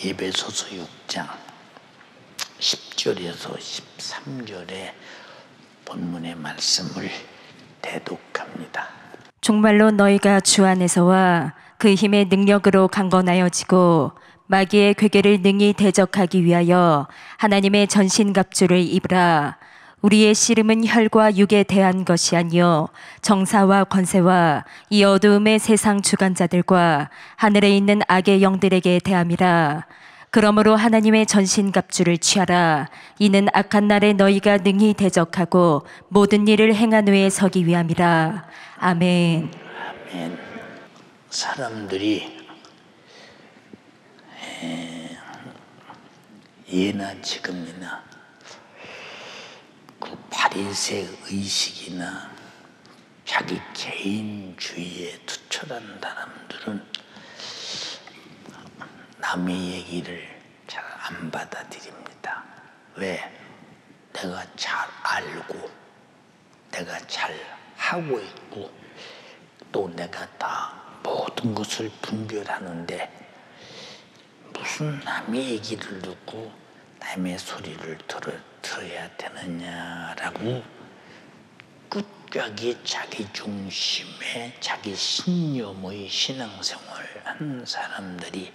에베소서 6장 10절에서 13절의 본문의 말씀을 대독합니다. 정말로 너희가 주 안에서와 그 힘의 능력으로 강건하여지고 마귀의 괴계를 능히 대적하기 위하여 하나님의 전신갑주를 입으라. 우리의 씨름은 혈과 육에 대한 것이 아니요 정사와 권세와 이 어두움의 세상 주관자들과 하늘에 있는 악의 영들에게 대함이라. 그러므로 하나님의 전신갑주를 취하라. 이는 악한 날에 너희가 능히 대적하고 모든 일을 행한 후에 서기 위함이라. 아멘. 아멘. 사람들이 예나 지금이나 그 바리새 의식이나 자기 개인주의에 투철한 사람들은 남의 얘기를 잘 안 받아들입니다. 왜? 내가 잘 알고 내가 잘 하고 있고 또 내가 다 모든 것을 분별하는데 무슨 남의 얘기를 듣고 남의 소리를 들어야 되느냐라고 끝까지 자기 중심의 자기 신념의 신앙생활을 한 사람들이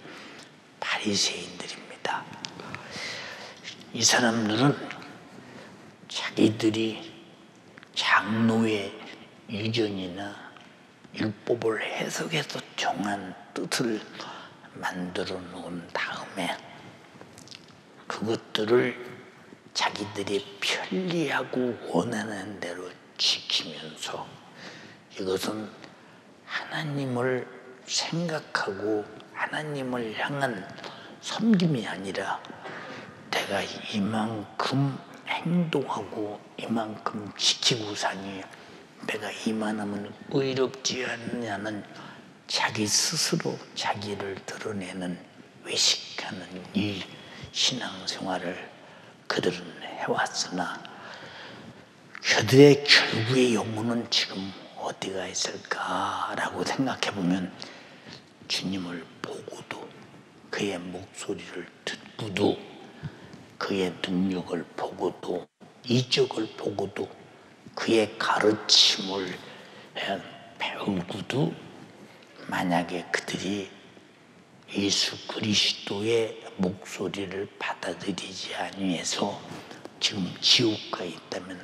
바리새인들입니다. 이 사람들은 자기들이 장로의 유전이나 율법을 해석해서 정한 뜻을 만들어 놓은 다음에 그것들을 자기들이 편리하고 원하는 대로 지키면서 이것은 하나님을 생각하고 하나님을 향한 섬김이 아니라 내가 이만큼 행동하고 이만큼 지키고 사니 내가 이만하면 의롭지 않느냐는 자기 스스로 자기를 드러내는 외식하는 이 신앙생활을 그들은 해왔으나 그들의 결국의 영혼은 지금 어디가 있을까라고 생각해보면 주님을 보고도 그의 목소리를 듣고도 그의 능력을 보고도 이적을 보고도 그의 가르침을 배우고도 만약에 그들이 예수 그리스도의 목소리를 받아들이지 아니해서 지금 지옥가에 있다면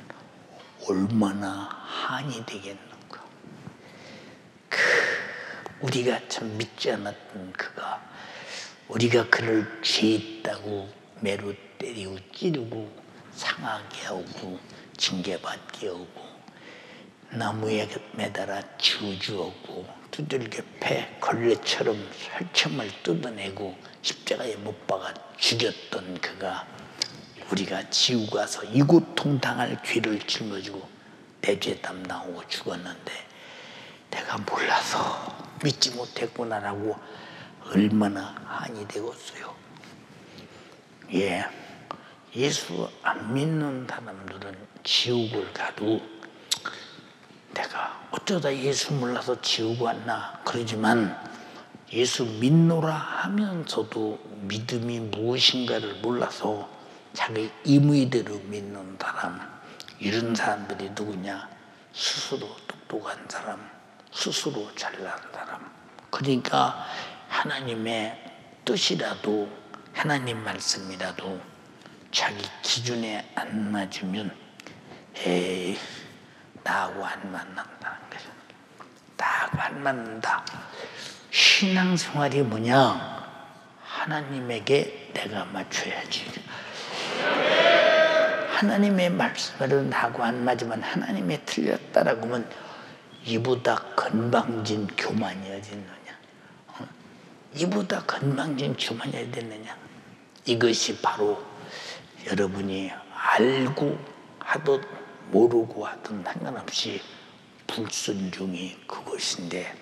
얼마나 한이 되겠는가. 우리가 참 믿지 않았던 그가 우리가 그를 죄있다고 매로 때리고 찌르고 상하게 하고 징계받게 하고 나무에 매달아 저주하고 두들겨 패 걸레처럼 혈청을 뜯어내고 십자가에 못 박아 죽였던 그가 우리가 지옥 가서 이고통 당할 죄를 짊어지고 내 죄 담당하고 죽었는데 내가 몰라서 믿지 못했구나라고 얼마나 한이 되었어요. 예, 예수 안 믿는 사람들은 지옥을 가도 내가 어쩌다 예수 몰라서 지옥 왔나 그러지만 예수 믿노라 하면서도 믿음이 무엇인가를 몰라서 자기 임의대로 믿는 사람, 이런 사람들이 누구냐? 스스로 똑똑한 사람, 스스로 잘난 사람. 그러니까 하나님의 뜻이라도 하나님 말씀이라도 자기 기준에 안 맞으면 에이 나하고 안 맞는다는 거죠. 나하고 안 맞는다. 신앙생활이 뭐냐? 하나님에게 내가 맞춰야지. 하나님의 말씀으로 나하고 안 맞으면 하나님의 틀렸다라고 하면 이보다 건방진 교만이 어디 있느냐? 이보다 건방진 교만이 어디 있느냐? 이것이 바로 여러분이 알고 하든 모르고 하든 상관없이 불순종이 그것인데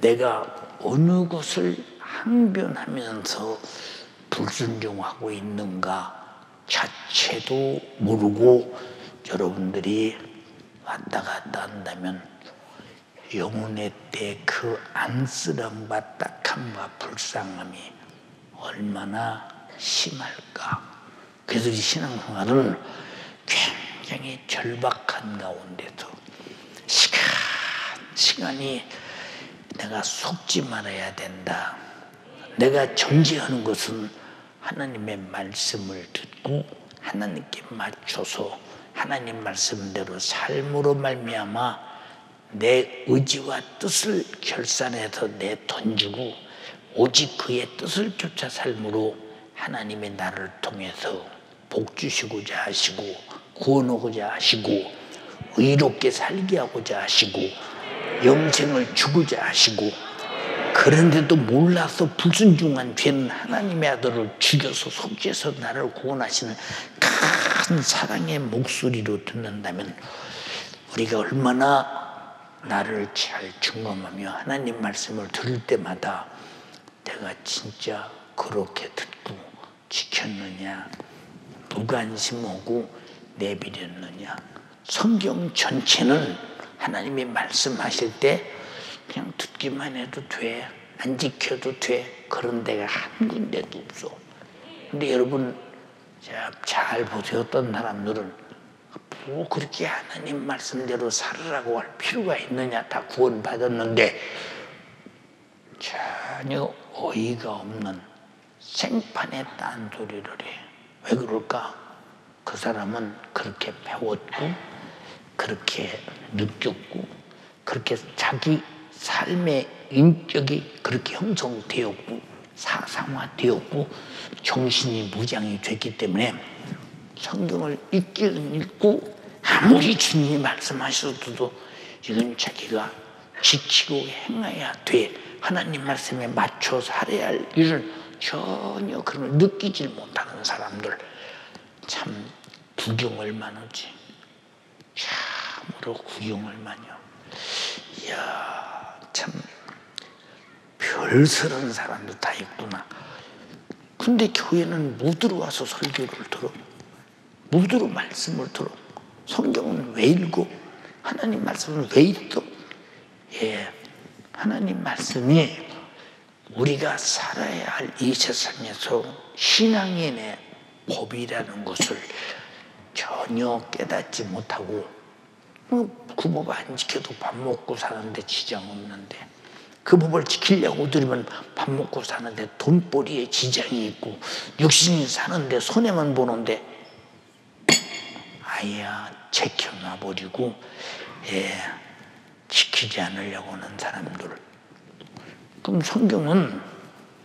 내가 어느 것을 항변하면서 불순종하고 있는가 자체도 모르고 여러분들이 왔다 갔다 한다면 영혼의 때 그 안쓰럼과 딱함과 불쌍함이 얼마나 심할까. 그래서 이 신앙생활은 굉장히 절박한 가운데서 시간이 내가 속지 말아야 된다. 내가 정죄하는 것은 하나님의 말씀을 듣고 하나님께 맞춰서 하나님 말씀대로 삶으로 말미암아 내 의지와 뜻을 결산해서 내던지고 오직 그의 뜻을 쫓아 삶으로 하나님의 나를 통해서 복 주시고자 하시고 구원하고자 하시고 의롭게 살게 하고자 하시고 영생을 주고자 하시고, 그런데도 몰라서 불순종한 죄는 하나님의 아들을 죽여서 속죄해서 나를 구원하시는 큰 사랑의 목소리로 듣는다면 우리가 얼마나 나를 잘 점검하며 하나님 말씀을 들을 때마다 내가 진짜 그렇게 듣고 지켰느냐, 무관심하고 내버렸느냐. 성경 전체는 하나님이 말씀하실 때 그냥 듣기만 해도 돼, 안 지켜도 돼, 그런 데가 한 군데도 없어. 근데 여러분 잘 보세요. 어떤 사람들은 뭐 그렇게 하나님 말씀대로 살으라고 할 필요가 있느냐, 다 구원받았는데, 전혀 어이가 없는 생판의 딴소리를 해. 왜 그럴까? 그 사람은 그렇게 배웠고 그렇게 느꼈고 그렇게 자기 삶의 인격이 그렇게 형성되었고 사상화되었고 정신이 무장이 됐기 때문에 성경을 읽기는 읽고 아무리 주님이 말씀하셔도 이건 자기가 지키고 행해야 돼, 하나님 말씀에 맞춰 살아야 할 일을 전혀 그런 걸 느끼질 못하는 사람들, 참 구경을 많으지. 참으로 구경을 많이 하고. 이야, 참 별스러운 사람도 다 있구나. 근데 교회는 못 들어와서 설교를 들어, 못 들어 말씀을 들어. 성경은 왜 읽어? 하나님 말씀은 왜 있어? 예, 하나님 말씀이 우리가 살아야 할 이 세상에서 신앙인의 법이라는 것을 전혀 깨닫지 못하고, 그 법 안 지켜도 밥 먹고 사는데 지장 없는데, 그 법을 지키려고 들으면 밥 먹고 사는데 돈벌이에 지장이 있고, 육신이 사는데 손해만 보는데 아야 제껴놔버리고, 예, 지키지 않으려고 하는 사람들. 그럼 성경은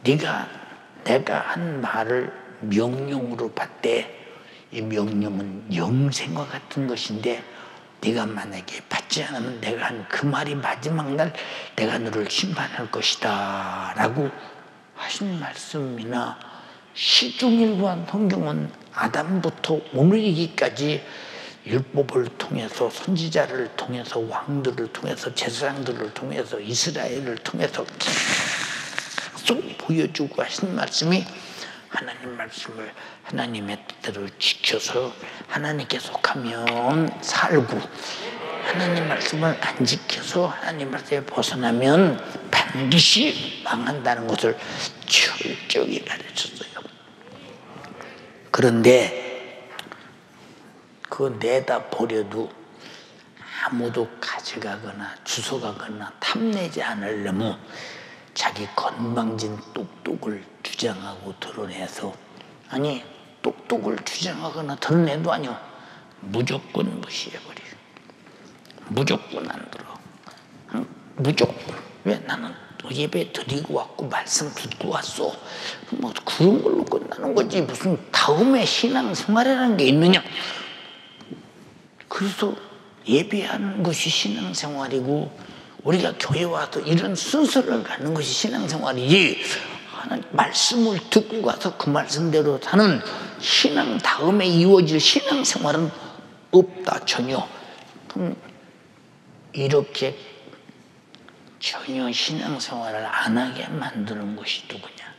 내가 한 말을 명령으로 받되, 이 명령은 영생과 같은 것인데, 네가 만약에 받지 않으면 내가 한 그 말이 마지막 날 내가 너를 심판할 것이다 라고 하신 말씀이나, 시중일관 성경은 아담부터 오늘이기까지 율법을 통해서, 선지자를 통해서, 왕들을 통해서, 제사장들을 통해서, 이스라엘을 통해서 계속 보여주고 하신 말씀이, 하나님 말씀을 하나님의 뜻대로 지켜서 하나님께 속하면 살고, 하나님 말씀을 안 지켜서 하나님 말씀에 벗어나면 반드시 망한다는 것을 철저히 가르쳤어요. 그런데 그거 내다 버려도 아무도 가져가거나 주워가거나 탐내지 않으려면 자기 건방진 똑똑을 주장하고 드러내서, 아니 똑똑을 주장하거나 드러내도 아니요, 무조건 무시해버려. 무조건 안 들어. 무조건. 왜? 나는 예배 드리고 왔고 말씀 듣고 왔어. 뭐 그런 걸로 끝나는 거지, 무슨 다음에 신앙생활이라는 게 있느냐. 그래서 예배하는 것이 신앙생활이고, 우리가 교회 와서 이런 순서를 갖는 것이 신앙생활이지, 말씀을 듣고 가서 그 말씀대로 사는 신앙 다음에 이루어질 신앙생활은 없다, 전혀. 그럼 이렇게 전혀 신앙생활을 안 하게 만드는 것이 누구냐?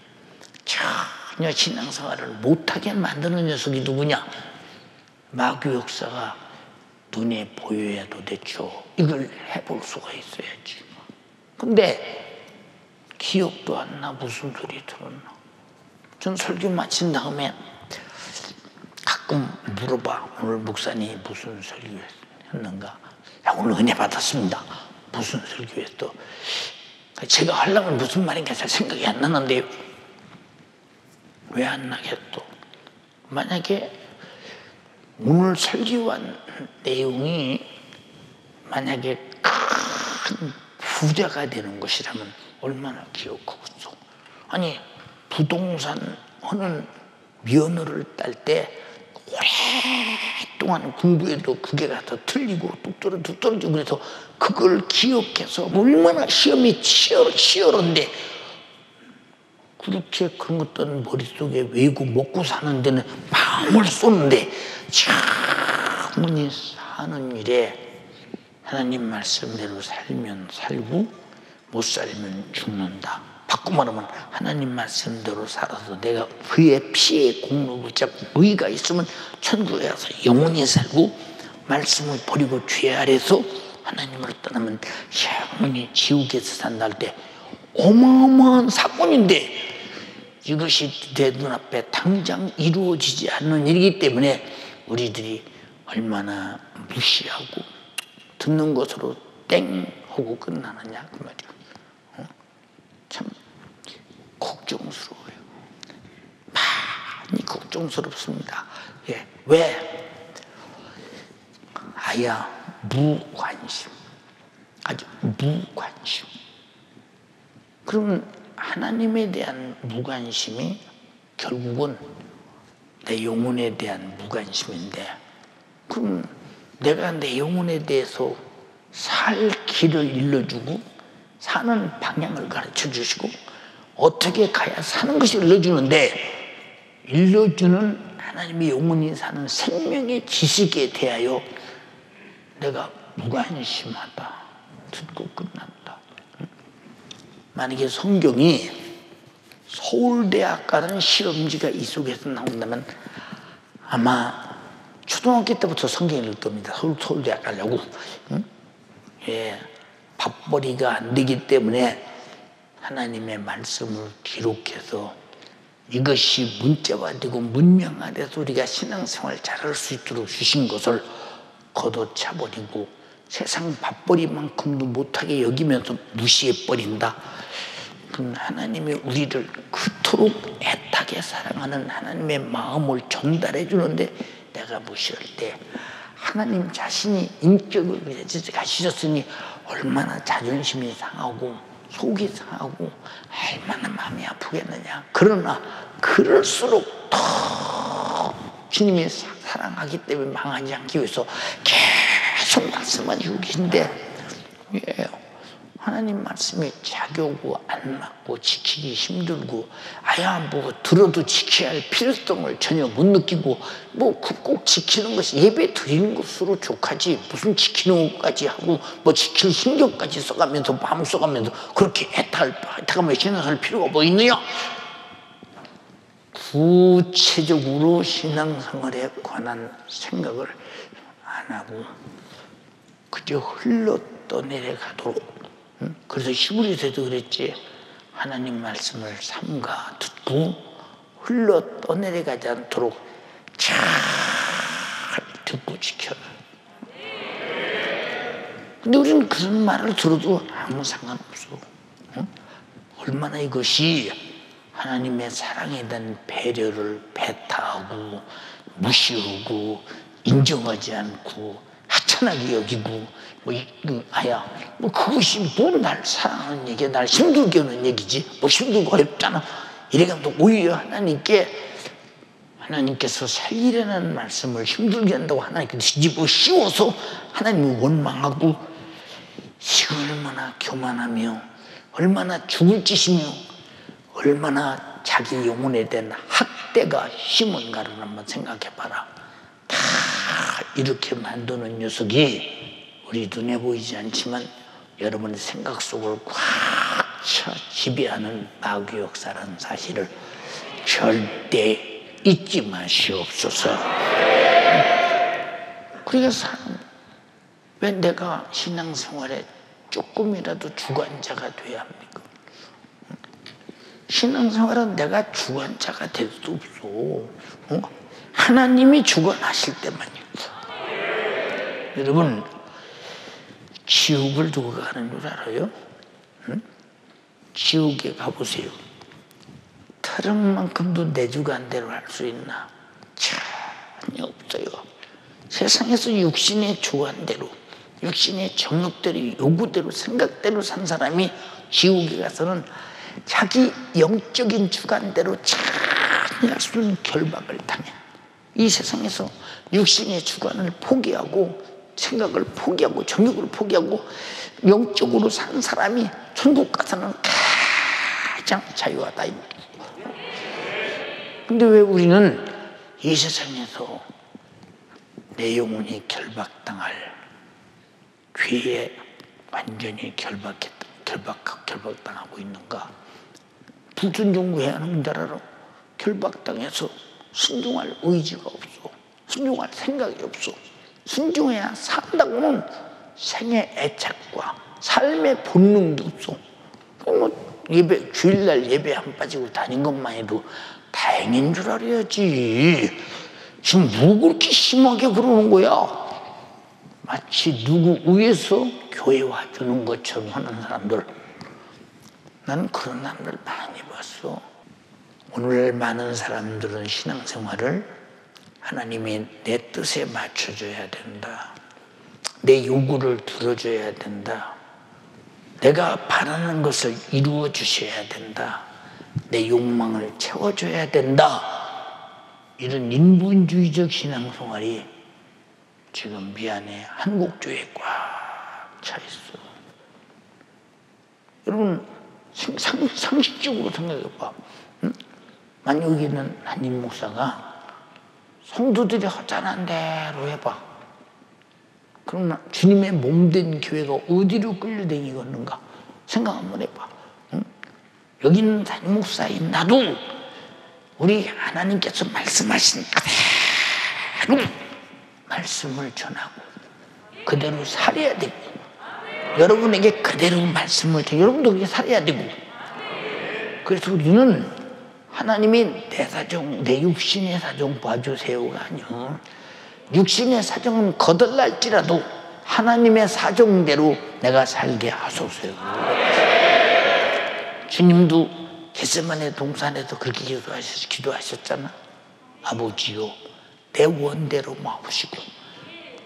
전혀 신앙생활을 못하게 만드는 녀석이 누구냐? 마귀 역사가 눈에 보여야 도대체 이걸 해볼 수가 있어야지. 근데 기억도 안 나. 무슨 소리 들었나? 전 설교 마친 다음에 가끔 물어봐. 오늘 목사님 무슨 설교했는가? 야, 오늘 은혜 받았습니다. 무슨 설교했어? 제가 하려면 무슨 말인가 잘 생각이 안 나는데요. 왜 안 나겠어? 만약에 오늘 설교한 내용이 만약에 큰 부자가 되는 것이라면 얼마나 기억하겠어. 아니 부동산 하는 면허를 딸 때 오랫동안 공부해도 그게 가서 틀리고 뚝 떨어지고 그래서 그걸 기억해서 얼마나 시험이 치열한데 그렇게 그런 것들은 머릿속에 외우고 먹고 사는 데는 마음을 쏟는데 차분히 사는 일에 하나님 말씀대로 살면 살고 못 살면 죽는다. 바꿔 말하면 하나님 말씀대로 살아서 내가 그의 피의 공로를 잡고 의가 있으면 천국에 가서 영원히 살고 말씀을 버리고 죄 아래서 하나님을 떠나면 영원히 지옥에서 산다 할 때 어마어마한 사건인데 이것이 내 눈앞에 당장 이루어지지 않는 일이기 때문에 우리들이 얼마나 무시하고 듣는 것으로 땡 하고 끝나느냐 그 말이야. 참 걱정스러워요. 많이 걱정스럽습니다. 예. 왜? 아야 무관심. 아주 무관심. 그러면 하나님에 대한 무관심이 결국은 내 영혼에 대한 무관심인데 그럼 내가 내 영혼에 대해서 살 길을 일러주고 사는 방향을 가르쳐 주시고 어떻게 가야 사는 것이 일러주는 하나님의 영혼이 사는 생명의 지식에 대하여 내가 무관심하다. 듣고 끝났다. 만약에 성경이 서울대학 가는 시험지가 이 속에서 나온다면 아마 초등학교 때부터 성경 읽을 겁니다. 서울대학 가려고. 예, 밥벌이가 안 되기 때문에 하나님의 말씀을 기록해서 이것이 문자화되고 문명화돼서 우리가 신앙생활 잘할 수 있도록 주신 것을 걷어차버리고 세상 밥벌이만큼도 못하게 여기면서 무시해버린다. 그럼 하나님이 우리를 그토록 애타게 사랑하는 하나님의 마음을 전달해 주는데 내가 무시할 때 하나님 자신이 인격을 가지셨으니 얼마나 자존심이 상하고 속이 상하고 얼마나 마음이 아프겠느냐. 그러나 그럴수록 더 주님이 사랑하기 때문에 망하지 않기 위해서 계속 말씀하시고 계신데 예, 하나님 말씀이 자교고 안 맞고 지키기 힘들고 아야 뭐 들어도 지켜야 할 필요성을 전혀 못 느끼고 뭐 꼭 지키는 것이 예배 드리는 것으로 족하지 무슨 지키는 것까지 하고 뭐 지킬 신경까지 써가면서 마음 써가면서 그렇게 애타가며 신앙할 필요가 뭐 있느냐. 구체적으로 신앙생활에 관한 생각을 안 하고 그저 흘러 떠내려가도록. 그래서 히브리서에도 그랬지. 하나님 말씀을 삼가 듣고 흘러 떠내려가지 않도록 잘 듣고 지켜라. 근데 우리는 그런 말을 들어도 아무 상관없어. 얼마나 이것이 하나님의 사랑에 대한 배려를 배타하고 무시하고 인정하지 않고 하찮게 여기고 뭐 그것이 뭐 날 사랑하는 얘기야. 날 힘들게 하는 얘기지. 뭐 힘들고 어렵잖아. 이래가면 오히려 하나님께서 살리라는 말씀을 힘들게 한다고 하나님께서 뒤집어 씌워서 하나님을 원망하고 이거 얼마나 교만하며 얼마나 죽을 짓이며 얼마나 자기 영혼에 대한 학대가 심은가를 한번 생각해봐라. 다 이렇게 만드는 녀석이 우리 눈에 보이지 않지만 여러분의 생각 속을 꽉 차 지배하는 마귀 역사라는 사실을 절대 잊지 마시옵소서. 그래서 왜 내가 신앙생활에 조금이라도 주관자가 돼야 합니까? 신앙생활은 내가 주관자가 될 수 없어. 하나님이 주관하실 때만 있어. 여러분, 지옥을 누가 가는 줄 알아요? 응? 지옥에 가보세요. 트럭만큼도 내 주관대로 할 수 있나? 전혀 없어요. 세상에서 육신의 주관대로, 육신의 정욕대로, 요구대로, 생각대로 산 사람이 지옥에 가서는 자기 영적인 주관대로 전혀 할 수 없는 결박을 당해. 이 세상에서 육신의 주관을 포기하고 생각을 포기하고 정욕을 포기하고 영적으로 산 사람이 천국 가서는 가장 자유하다. 근데 왜 우리는 이 세상에서 내 영혼이 결박당할 죄에 완전히 결박당하고 있는가? 불순종 왜 하는 줄 알아? 결박당해서 순종할 의지가 없어. 순종할 생각이 없어. 순종해야 산다고는 생의 애착과 삶의 본능도 없어. 뭐 예배, 주일날 예배 안 빠지고 다닌 것만 해도 다행인 줄 알아야지. 지금 뭐 그렇게 심하게 그러는 거야? 마치 누구 위에서 교회 와주는 것처럼 하는 사람들. 나는 그런 사람들 많이 봤어. 오늘날 많은 사람들은 신앙생활을 하나님이 내 뜻에 맞춰줘야 된다. 내 요구를 들어줘야 된다. 내가 바라는 것을 이루어 주셔야 된다. 내 욕망을 채워줘야 된다. 이런 인본주의적 신앙생활이 지금 미안해 한국교회에 꽉 차 있어. 여러분 상식적으로 생각해봐. 응? 만약 여기 있는 한임 목사가 성도들이 허전한 대로 해봐. 그럼 주님의 몸된 교회가 어디로 끌려다니겠는가? 생각 한번 해봐. 응? 여기 있는 담임 목사인 나도 우리 하나님께서 말씀하신 그대로 말씀을 전하고 그대로 살아야 되고 여러분에게 그대로 말씀을 전하고 여러분도 그렇게 살아야 되고 그래서 우리는 하나님이 내 사정, 내 육신의 사정 봐주세요가 아니요. 육신의 사정은 거덜날지라도 하나님의 사정대로 내가 살게 하소서요. 주님도 겟세마네 동산에서 그렇게 기도하셨잖아. 아버지요, 내 원대로 마옵시고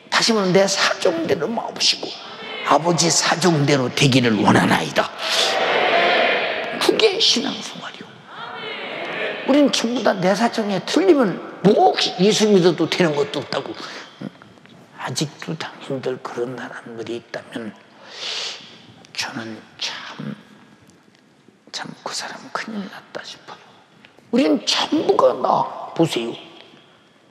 다시 말하면 내 사정대로 마옵시고 아버지 사정대로 되기를 원하나이다. 그게 신앙생활이요. 우리는 전부 다 내 사정에 틀리면 뭐 예수 믿어도 되는 것도 없다고. 아직도 당신들 그런 사람들이 있다면 저는 참 그 사람 큰일 났다 싶어요. 우리는 전부가 나 보세요.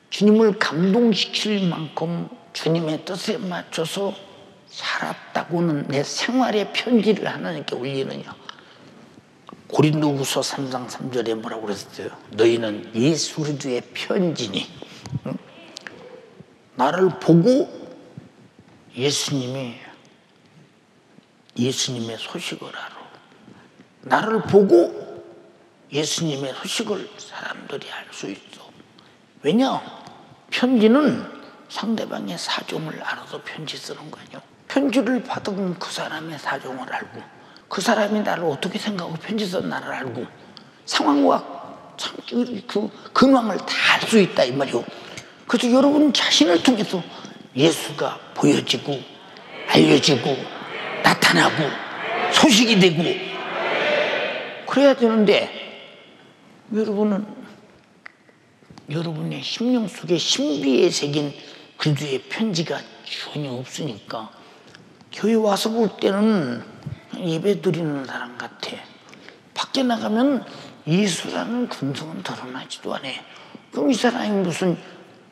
주님을 감동시킬 만큼 주님의 뜻에 맞춰서 살았다고는 내 생활의 편지를 하나님께 올리느냐. 고린도후서 3장 3절에 뭐라고 그랬어요? 너희는 예수 그리스도의 편지니. 응? 나를 보고 예수님의 소식을 알아. 나를 보고 예수님의 소식을 사람들이 알 수 있어. 왜냐? 편지는 상대방의 사정을 알아서 편지 쓰는 거 아니야. 편지를 받으면 그 사람의 사정을 알고 그 사람이 나를 어떻게 생각하고 편지 쓴 나를 알고 상황과 그 근황을 다 알 수 있다 이 말이요. 그래서 여러분 자신을 통해서 예수가 보여지고 알려지고 나타나고 소식이 되고 그래야 되는데 여러분은 여러분의 심령 속에 신비에 새긴 그리스도의 편지가 전혀 없으니까 교회 와서 볼 때는 예배 드리는 사람 같아. 밖에 나가면 예수라는 근성은 드러나지도 않아. 그럼 이 사람이 무슨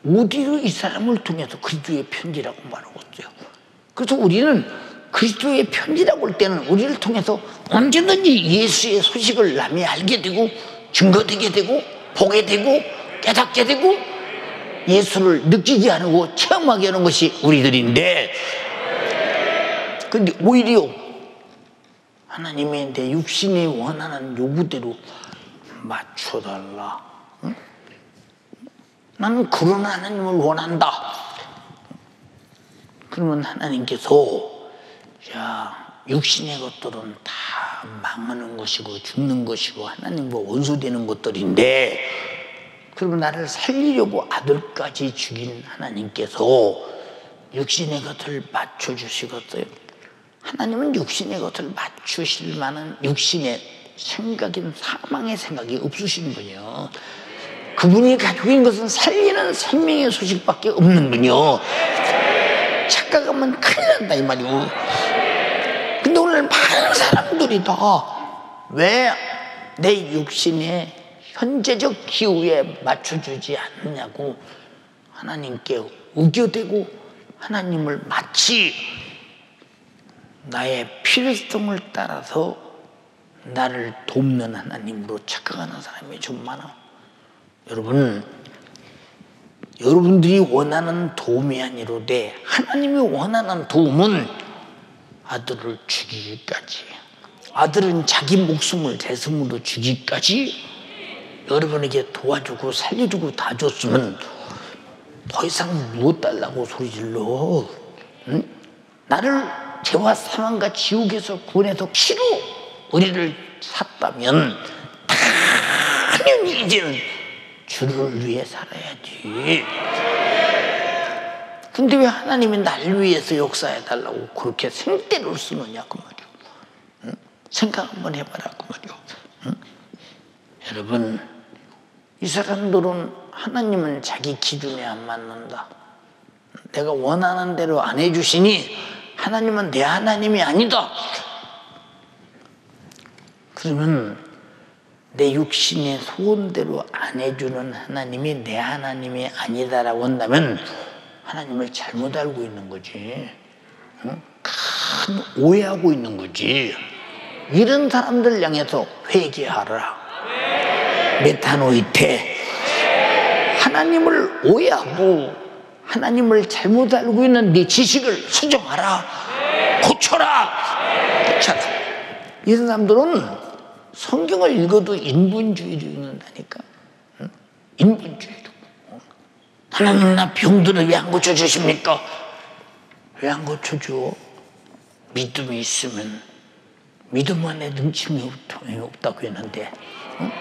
어디로 이 사람을 통해서 그리스도의 편지라고 말하고 있어요. 그래서 우리는 그리스도의 편지라고 할 때는 우리를 통해서 언제든지 예수의 소식을 남이 알게 되고 증거되게 되고 보게 되고 깨닫게 되고 예수를 느끼게 하고 체험하게 하는 것이 우리들인데 근데 오히려 하나님의 내 육신이 원하는 요구대로 맞춰달라. 응? 나는 그런 하나님을 원한다. 그러면 하나님께서 자, 육신의 것들은 다 망하는 것이고 죽는 것이고 하나님과 원수되는 것들인데, 그러면 나를 살리려고 아들까지 죽인 하나님께서 육신의 것을 맞춰주시겠어요? 하나님은 육신의 것을 맞추실 만한 육신의 생각인 사망의 생각이 없으신 분이요. 그분이 가지고 있는 것은 살리는 생명의 소식밖에 없는 분이요. 착각하면 큰일 난다 이 말이요. 근데 오늘 많은 사람들이 다 왜 내 육신의 현재적 기후에 맞춰주지 않느냐고 하나님께 우겨대고 하나님을 마치 나의 필요성을 따라서 나를 돕는 하나님으로 착각하는 사람이 좀 많아. 여러분, 여러분들이 원하는 도움이 아니로되 하나님이 원하는 도움은 아들을 죽이기까지, 아들은 자기 목숨을 대성으로 주기까지 여러분에게 도와주고 살려주고 다 줬으면 더 이상 무엇 달라고 소리질러? 응? 나를 죄와 사망과 지옥에서 구원해서 피로 우리를 샀다면 당연히 이제는 주를 위해 살아야지. 근데 왜 하나님이 날 위해서 역사해달라고 그렇게 생떼를 쓰느냐 그 말이야. 응? 생각 한번 해봐라 그 말이야. 응? 여러분, 이 사람들은 하나님은 자기 기준에 안 맞는다. 내가 원하는 대로 안 해주시니 하나님은 내 하나님이 아니다. 그러면 내 육신의 소원대로 안 해주는 하나님이 내 하나님이 아니다라고 한다면 하나님을 잘못 알고 있는 거지. 응? 큰 오해하고 있는 거지. 이런 사람들 향해서 회개하라. 메타노이테. 하나님을 오해하고 하나님을 잘못 알고 있는 네 지식을 수정하라. 고쳐라. 고쳐라. 이런 사람들은 성경을 읽어도 인본주의를 읽는다니까. 응? 인본주의로. 하나님 나 병들을 왜 안 고쳐주십니까? 왜 안 고쳐줘? 믿음이 있으면 믿음 안에 능침이 없다고 했는데 응?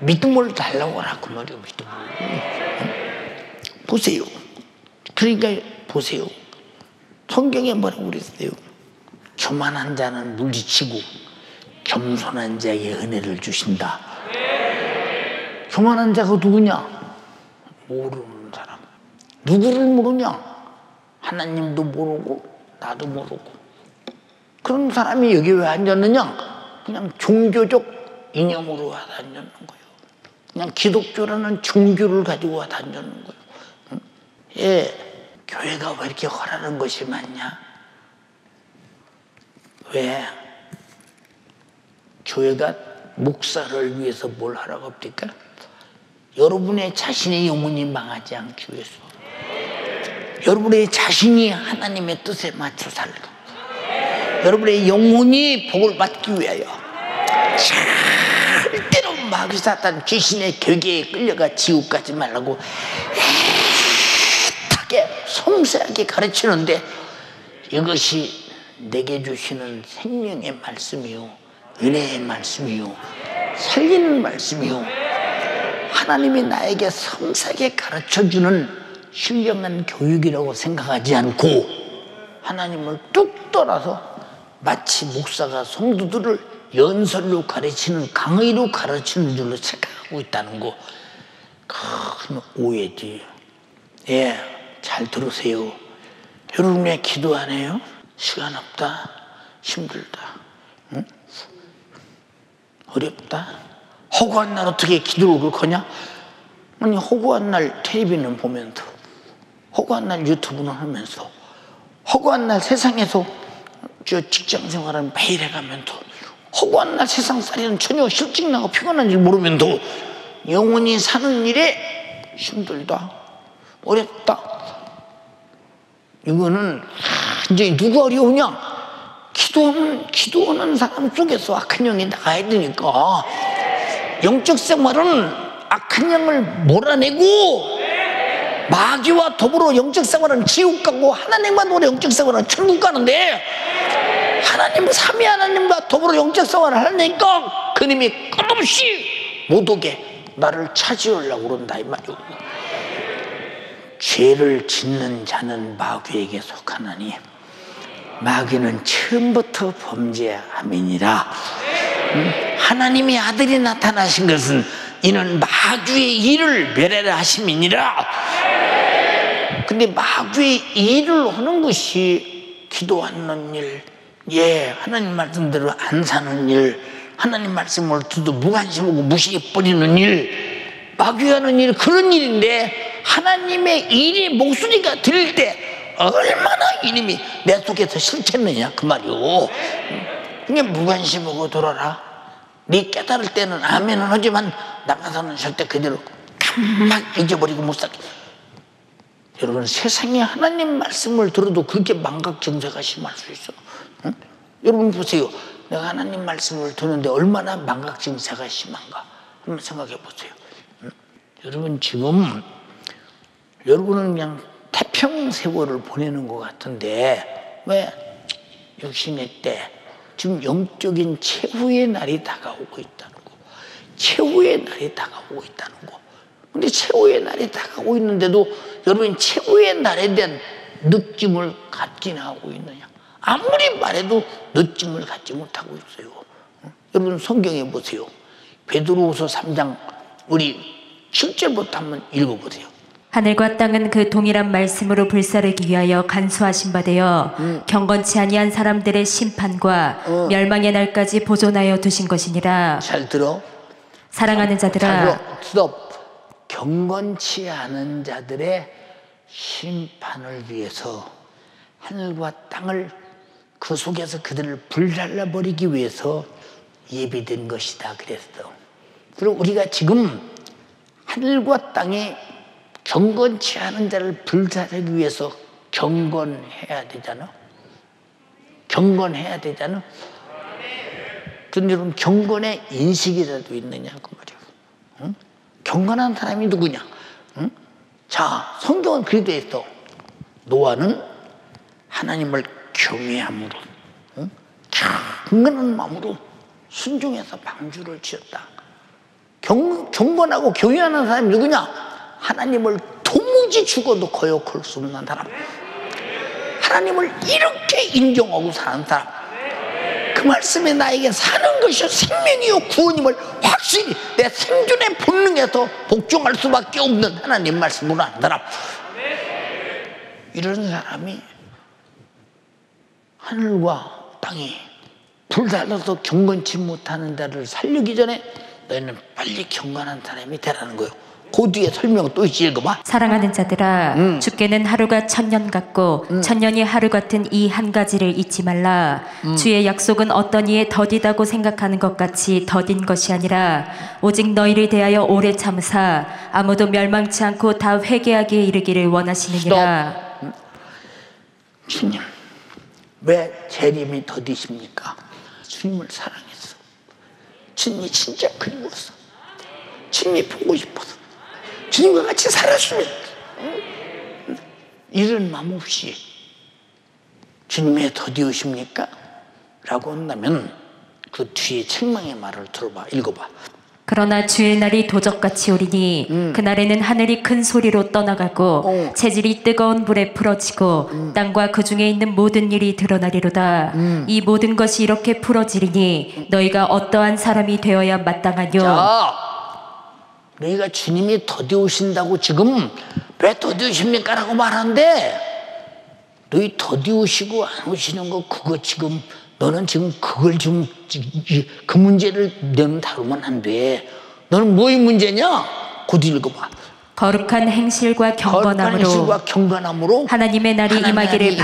믿음을 달라고 하라 그 말이에요. 믿음을. 응? 보세요. 그러니까 보세요. 성경에 뭐라고 그랬어요? 교만한 자는 물리치고 겸손한 자에게 은혜를 주신다. 교만한 자가 누구냐? 모르는 사람. 누구를 모르냐? 하나님도 모르고 나도 모르고. 그런 사람이 여기 왜 앉았느냐? 그냥 종교적 이념으로 와서 앉았는 거예요. 그냥 기독교라는 종교를 가지고 와서 앉았는 거예요. 응? 예, 교회가 왜 이렇게 허라는 것이 많냐? 왜? 교회가 목사를 위해서 뭘 하라고 합니까? 여러분의 자신의 영혼이 망하지 않기 위해서, 여러분의 자신이 하나님의 뜻에 맞춰 살고, 여러분의 영혼이 복을 받기 위하여 절대로 마귀 사탄 귀신의 격에 끌려가 지옥 가지 말라고 애타게 섬세하게 가르치는데, 이것이 내게 주시는 생명의 말씀이요, 은혜의 말씀이요, 살리는 말씀이요, 하나님이 나에게 섬세하게 가르쳐주는 신령한 교육이라고 생각하지 않고 하나님을 뚝 떠나서 마치 목사가 성도들을 연설로 가르치는, 강의로 가르치는 줄로 생각하고 있다는 거, 큰 오해지. 예, 잘 들으세요. 여러분 왜 기도 안 해요? 시간 없다, 힘들다, 응? 어렵다. 허구한 날 어떻게 기도를 그렇거냐? 아니, 허구한 날 텔레비는 보면서, 허구한 날 유튜브는 하면서, 허구한 날 세상에서 저 직장 생활은 매일 해가면서, 허구한 날 세상살이는 전혀 실증나고 피곤한 줄 모르면서 영원히 사는 일에 힘들다, 어렵다. 이거는 이제 누가 어려우냐? 기도하는 사람 속에서 악한 영이 나가야 되니까. 영적 생활은 악한 영을 몰아내고, 마귀와 더불어 영적 생활은 지옥 가고, 하나님과 더불어 영적 생활은 천국 가는데, 하나님, 삼위 하나님과 더불어 영적 생활을 하니까 그님이 끝없이 못 오게 나를 차지하려고 그런다 이 말이오. 죄를 짓는 자는 마귀에게 속하나니 마귀는 처음부터 범죄함이니라. 하나님의 아들이 나타나신 것은 이는 마귀의 일을 멸하려 하심이니라. 근데 마귀의 일을 하는 것이 기도하는 일, 하나님 말씀대로 안 사는 일, 하나님 말씀을 듣도 무관심하고 무시해버리는 일, 마귀가 하는 일, 그런 일인데, 하나님의 일이 목소리가 들릴 때 얼마나 이놈이 내 속에서 싫겠느냐 그 말이오. 그냥 무관심하고 돌아라. 네 깨달을 때는 아멘은 하지만 나가서는 절대 그대로 깜막 잊어버리고 못 살게. 여러분, 세상에 하나님 말씀을 들어도 그렇게 망각증세가 심할 수 있어. 응? 여러분 보세요. 내가 하나님 말씀을 듣는데 얼마나 망각증세가 심한가 한번 생각해 보세요. 응? 여러분, 지금 여러분은 그냥 태평세월을 보내는 것 같은데, 왜? 육신의 때 지금 영적인 최후의 날이 다가오고 있다는 거, 최후의 날이 다가오고 있다는 거. 근데 최후의 날이 다가오고 있는데도 여러분 최후의 날에 대한 느낌을 갖긴 하고 있느냐? 아무리 말해도 느낌을 갖지 못하고 있어요. 여러분 성경에 보세요. 베드로후서 3장 우리 7절부터 한번 읽어보세요. 하늘과 땅은 그 동일한 말씀으로 불사르기 위하여 간수하신 바 되어 경건치 아니한 사람들의 심판과 멸망의 날까지 보존하여 두신 것이니라. 잘 들어. 사랑하는 자들아, 스톱. 경건치 않은 자들의 심판을 위해서 하늘과 땅을 그 속에서 그들을 불살라 버리기 위해서 예비된 것이다 그랬어. 그리고 우리가 지금 하늘과 땅에 경건치 않은 자를 불살르기 위해서 경건해야 되잖아. 경건해야 되잖아. 그런데 여러분, 경건의 인식이라도 있느냐 그 말이야. 응? 경건한 사람이 누구냐? 응? 자, 성경은 그렇게 돼 있어. 노아는 하나님을 경외함으로, 응? 경건한 마음으로 순종해서 방주를 지었다. 경건하고 경외하는 사람이 누구냐? 하나님을 도무지 죽어도 거역할 수 없는 사람, 하나님을 이렇게 인정하고 사는 사람, 그 말씀에 나에게 사는 것이 생명이요 구원임을 확실히 내 생존의 본능에서 복종할 수밖에 없는 하나님 말씀으로 하는 사람, 이런 사람이 하늘과 땅이 불살라서 경건치 못하는 자를 살리기 전에 너희는 빨리 경건한 사람이 되라는 거예요. 그 뒤에 설명 또 있지, 읽어봐. 사랑하는 자들아, 주께는 하루가 1000년 같고 1000년이 하루 같은 이 한 가지를 잊지 말라. 주의 약속은 어떤 이에 더디다고 생각하는 것 같이 더딘 것이 아니라 오직 너희를 대하여 오래 참으사 아무도 멸망치 않고 다 회개하기에 이르기를 원하시느니라. 주님, 왜 재림이 더디십니까? 주님을 사랑했어. 주님이 진짜 그리웠어. 주님이 보고 싶어서. 주님과 같이 살았으면, 이런 마음 없이 주님의 더디우십니까? 라고 한다면 그 뒤에 책망의 말을 들어봐, 읽어봐. 그러나 주의 날이 도적같이 오리니 그날에는 하늘이 큰 소리로 떠나가고 체질이 뜨거운 불에 풀어지고 땅과 그 중에 있는 모든 일이 드러나리로다. 이 모든 것이 이렇게 풀어지리니 너희가 어떠한 사람이 되어야 마땅하뇨. 자, 너희가 주님이 더디우신다고 지금 왜 더디우십니까? 라고 말하는데, 너희 더디우시고 안 오시는 거 그거 지금 너는 지금 그걸 지금 그 문제를 너는 다루면 안 돼. 너는 뭐의 문제냐? 곧 읽어봐. 거룩한 행실과 경건함으로 하나님의 날이 임하기를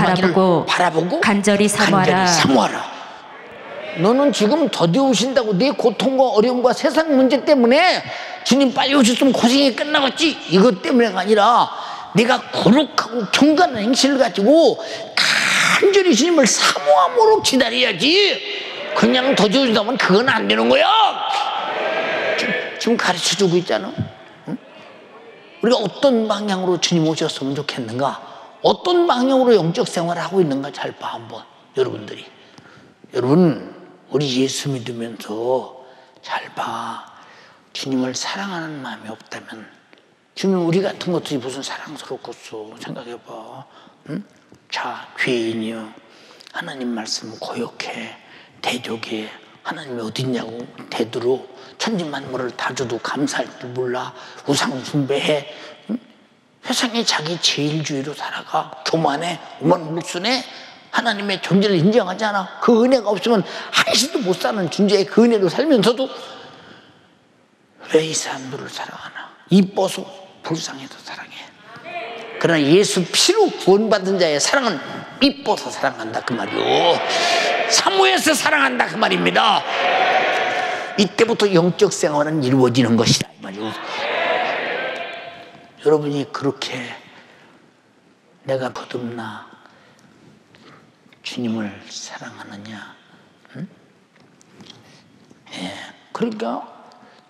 바라보고 간절히 사모하라. 너는 지금 더디우신다고 네 고통과 어려움과 세상 문제 때문에 주님 빨리 오셨으면 고생이 끝나겠지, 이것 때문에가 아니라 네가 거룩하고 경건한 행실을 가지고 간절히 주님을 사모함으로 기다려야지. 그냥 더디우신다면 그건 안 되는 거야. 지금 가르쳐주고 있잖아. 응? 우리가 어떤 방향으로 주님 오셨으면 좋겠는가, 어떤 방향으로 영적 생활을 하고 있는가 잘 봐 한번 여러분들이. 여러분 우리 예수 믿으면서 잘 봐. 주님을 사랑하는 마음이 없다면 주님 우리 같은 것들이 무슨 사랑스럽겠어. 생각해봐. 응? 자, 죄인이여 하나님 말씀 고역해 대적해. 하나님이 어딨냐고 대들어. 천지만물을 다 줘도 감사할 줄 몰라. 우상 숭배해. 응? 세상에 자기 제일주의로 살아가. 교만해. 오만불순해. 하나님의 존재를 인정하지 않아. 그 은혜가 없으면 한시도 못 사는 존재의 그 은혜로 살면서도 왜 이 사람들을 사랑하나? 이뻐서 불쌍해서 사랑해. 그러나 예수 피로 구원받은 자의 사랑은 이뻐서 사랑한다 그 말이요. 사모해서 사랑한다 그 말입니다. 이때부터 영적 생활은 이루어지는 것이다 이 말이요. 여러분이 그렇게 내가 거듭나 주님을 사랑하느냐? 응? 예, 그러니까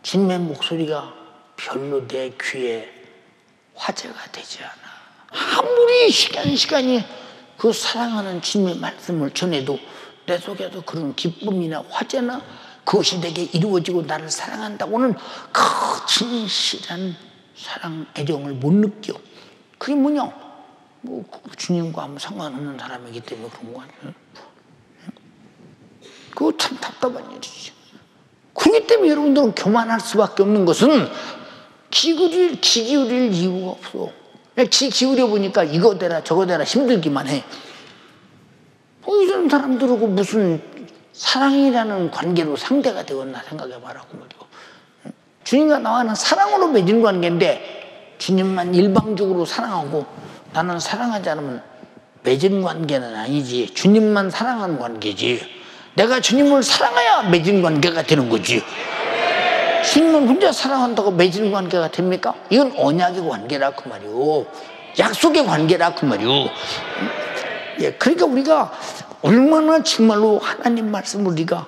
주님의 목소리가 별로 내 귀에 화제가 되지 않아. 아무리 시간이 그 사랑하는 주님의 말씀을 전해도 내 속에도 그런 기쁨이나 화제나 그것이 내게 이루어지고 나를 사랑한다고는 그 진실한 사랑, 애정을 못 느껴. 그게 뭐냐? 뭐 주님과 아무 상관없는 사람이기 때문에 그런 거 아니에요? 그거 참 답답한 일이지. 그렇기 때문에 여러분들은 교만할 수밖에 없는 것은 기 기울일 이유가 없어. 기울여 보니까 이거 되라 저거 되라 힘들기만 해. 뭐 이런 사람들하고 무슨 사랑이라는 관계로 상대가 되었나 생각해봐라. 주님과 나와는 사랑으로 맺은 관계인데 주님만 일방적으로 사랑하고 나는 사랑하지 않으면 맺은 관계는 아니지. 주님만 사랑하는 관계지. 내가 주님을 사랑해야 맺은 관계가 되는 거지. 주님은 혼자 사랑한다고 맺은 관계가 됩니까? 이건 언약의 관계라 그 말이오. 약속의 관계라 그 말이오. 예, 그러니까 우리가 얼마나 정말로 하나님 말씀을 우리가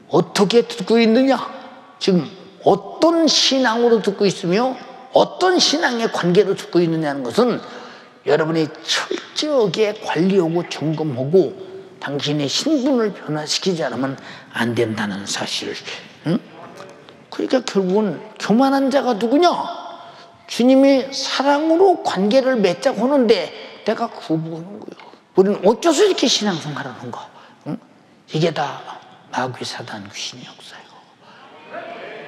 어떻게 듣고 있느냐, 지금 어떤 신앙으로 듣고 있으며 어떤 신앙의 관계로 듣고 있느냐는 것은 여러분이 철저하게 관리하고 점검하고 당신의 신분을 변화시키지 않으면 안 된다는 사실. 응? 그러니까 결국은 교만한 자가 누구냐? 주님이 사랑으로 관계를 맺자고 하는데 내가 구부하는 거예요. 우리는 어째서 이렇게 신앙생활을 하는가? 응? 이게 다 마귀 사단 귀신의 역사예요.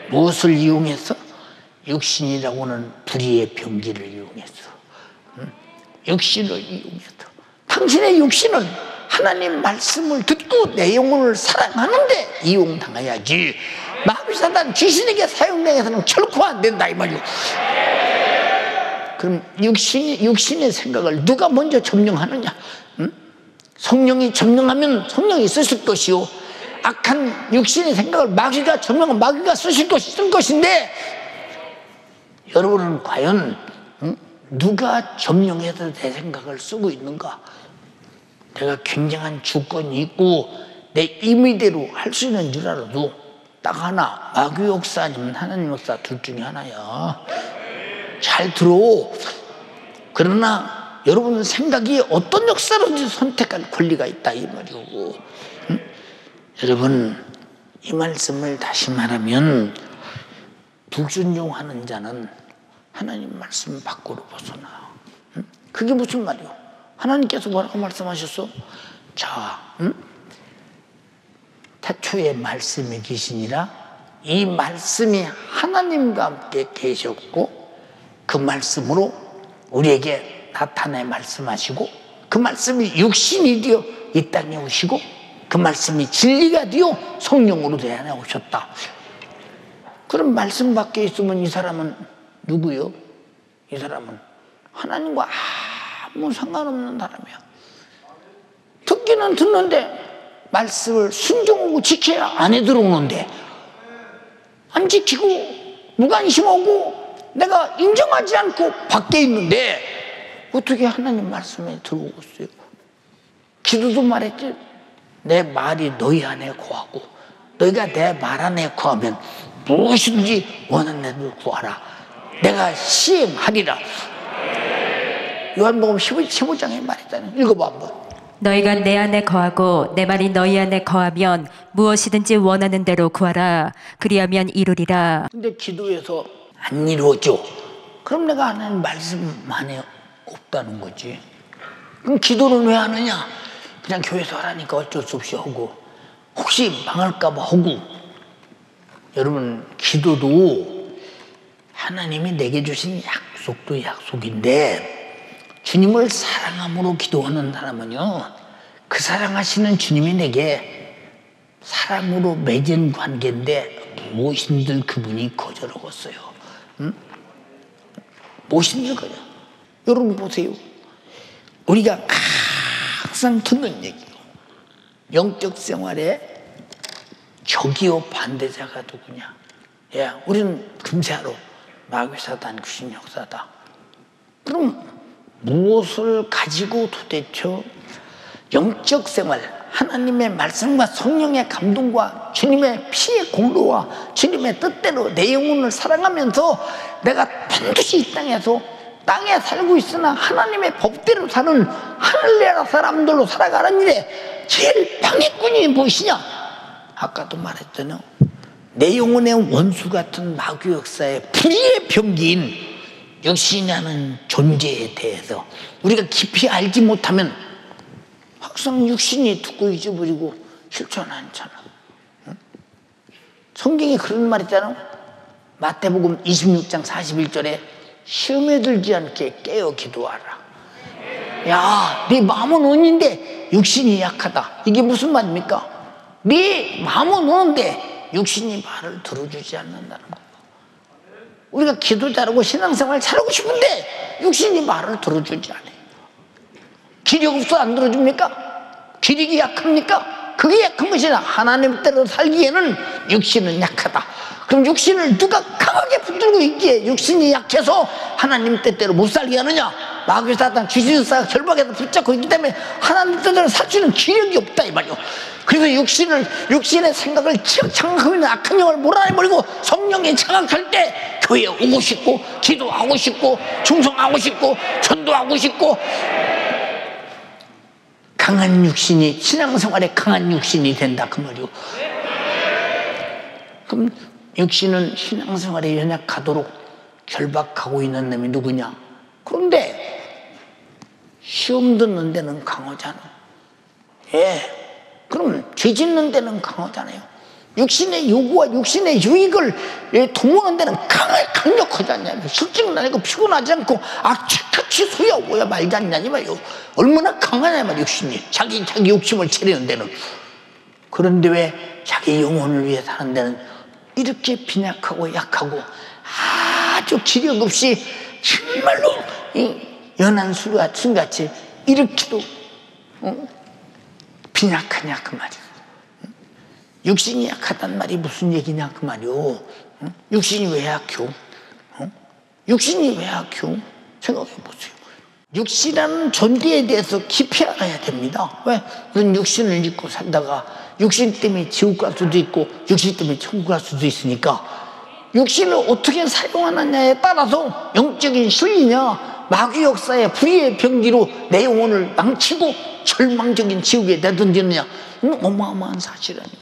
무엇을 이용해서? 육신이라고 하는 불의의 병기를 이용해서. 응? 육신을 이용해서. 당신의 육신은 하나님 말씀을 듣고 내 영혼을 사랑하는데 이용당해야지. 마귀 사단 귀신에게 사용당해서는 결코 안 된다 이 말이오. 그럼 육신의 생각을 누가 먼저 점령하느냐? 응? 성령이 점령하면 성령이 쓰실 것이요. 악한 육신의 생각을 마귀가 점령하면 마귀가 쓰실 것인데 여러분은 과연 누가 점령해서 내 생각을 쓰고 있는가? 내가 굉장한 주권이 있고 내 임의대로 할 수 있는 줄 알아도 딱 하나, 마귀 역사 아니면 하나님 역사 둘 중에 하나야. 잘 들어. 그러나 여러분 생각이 어떤 역사로든지 선택할 권리가 있다 이 말이오. 응? 여러분 이 말씀을 다시 말하면 불순종하는 자는 하나님 말씀 밖으로 벗어나. 응? 그게 무슨 말이오? 하나님께서 뭐라고 말씀하셨어? 자, 태초에 말씀이 계시니라. 이 말씀이 하나님과 함께 계셨고 그 말씀으로 우리에게 나타내 말씀하시고 그 말씀이 육신이 되어 이 땅에 오시고 그 말씀이 진리가 되어 성령으로 내 안에 오셨다. 그럼 말씀 밖에 있으면 이 사람은 누구요? 이 사람은 하나님과 아무 상관없는 사람이야. 듣기는 듣는데 말씀을 순종하고 지켜야 안에 들어오는데 안 지키고 무관심하고 내가 인정하지 않고 밖에 있는데 어떻게 하나님 말씀에 들어오겠어요? 기도도 말했지. 내 말이 너희 안에 거하고 너희가 내 말 안에 거하면 무엇이든지 원하는 대로 구하라. 내가 시행하리라. 요한복음 15장에 말했잖아요. 읽어봐 한번. 너희가 내 안에 거하고 내 말이 너희 안에 거하면 무엇이든지 원하는 대로 구하라. 그리하면 이루리라. 근데 기도해서 안 이루어져. 그럼 내가 하나님 말씀 안에 없다는 거지. 그럼 기도는 왜 하느냐? 그냥 교회에서 하라니까 어쩔 수 없이 하고, 혹시 망할까 봐 하고. 여러분, 기도도 하나님이 내게 주신 약속도 약속인데, 주님을 사랑함으로 기도하는 사람은요, 그 사랑하시는 주님이 내게 사랑으로 맺은 관계인데 무엇인들 그분이 거절하겠어요. 응? 무엇인들 거절. 여러분 보세요. 우리가 항상 듣는 얘기요. 영적 생활에 적이요 반대자가 누구냐? 야, 우리는 금세하러 마귀사단, 귀신 역사다. 그럼 무엇을 가지고 도대체 영적 생활, 하나님의 말씀과 성령의 감동과 주님의 피의 공로와 주님의 뜻대로 내 영혼을 사랑하면서 내가 반드시 이 땅에 살고 있으나 하나님의 법대로 사는 하늘나라 사람들로 살아가는 일에 제일 방해꾼이 무엇이냐? 아까도 말했잖아요. 내 영혼의 원수 같은 마귀 역사의 불의의 병기인 육신이라는 존재에 대해서 우리가 깊이 알지 못하면 항상 육신이 듣고 잊어버리고 실천 않잖아. 응? 성경에 그런 말 있잖아. 마태복음 26장 41절에 시험에 들지 않게 깨어 기도하라. 야, 네 마음은 원인데 육신이 약하다. 이게 무슨 말입니까? 네 마음은 오는데 육신이 말을 들어주지 않는다는 거. 우리가 기도 잘하고 신앙생활 잘하고 싶은데 육신이 말을 들어주지 않아요. 기력 없어 안 들어줍니까? 기력이 약합니까? 그게 약한 것이나 하나님 뜻대로 살기에는 육신은 약하다. 그럼 육신을 누가 강하게 붙들고 있기에 육신이 약해서 하나님 뜻대로 못 살게 하느냐? 마귀 사단 귀신사가 결박해서 붙잡고 있기 때문에 하나님 뜻대로 살 수 있는 기력이 없다 이 말이요. 그래서 육신의 생각을 장악하고 있는 악한 영을 몰아내버리고 성령이 장악할 때 교회에 오고 싶고 기도하고 싶고 충성하고 싶고 전도하고 싶고 강한 육신이 신앙생활에 강한 육신이 된다 그 말이요. 그럼 육신은 신앙생활에 연약하도록 결박하고 있는 놈이 누구냐? 그런데 시험 듣는 데는 강하잖아. 예. 그럼 죄 짓는 데는 강하잖아요. 육신의 요구와 육신의 유익을 도모하는 데는 강력하지 않냐면 실증 나고 피곤하지 않고 악취같이 소유하고야 말지 않냐니 말이요. 얼마나 강하냐 말이요. 육신이 자기 욕심을 채리는 데는. 그런데 왜 자기 영혼을 위해 사는 데는 이렇게 빈약하고 약하고 아주 기력 없이 정말로 연한 술같이 이렇게도 빈약하냐 그 말이야. 육신이 약하단 말이 무슨 얘기냐 그 말이요. 육신이 왜 약해요? 육신이 왜 약해요? 생각해 보세요. 육신이라는 존재에 대해서 깊이 알아야 됩니다. 왜? 우리는 육신을 믿고 살다가 육신 때문에 지옥 갈 수도 있고 육신 때문에 천국 갈 수도 있으니까 육신을 어떻게 사용하느냐에 따라서 영적인 실리냐 마귀 역사의 불의의 병기로 내 영혼을 망치고 절망적인 지옥에 내던지느냐 어마어마한 사실 아니에요.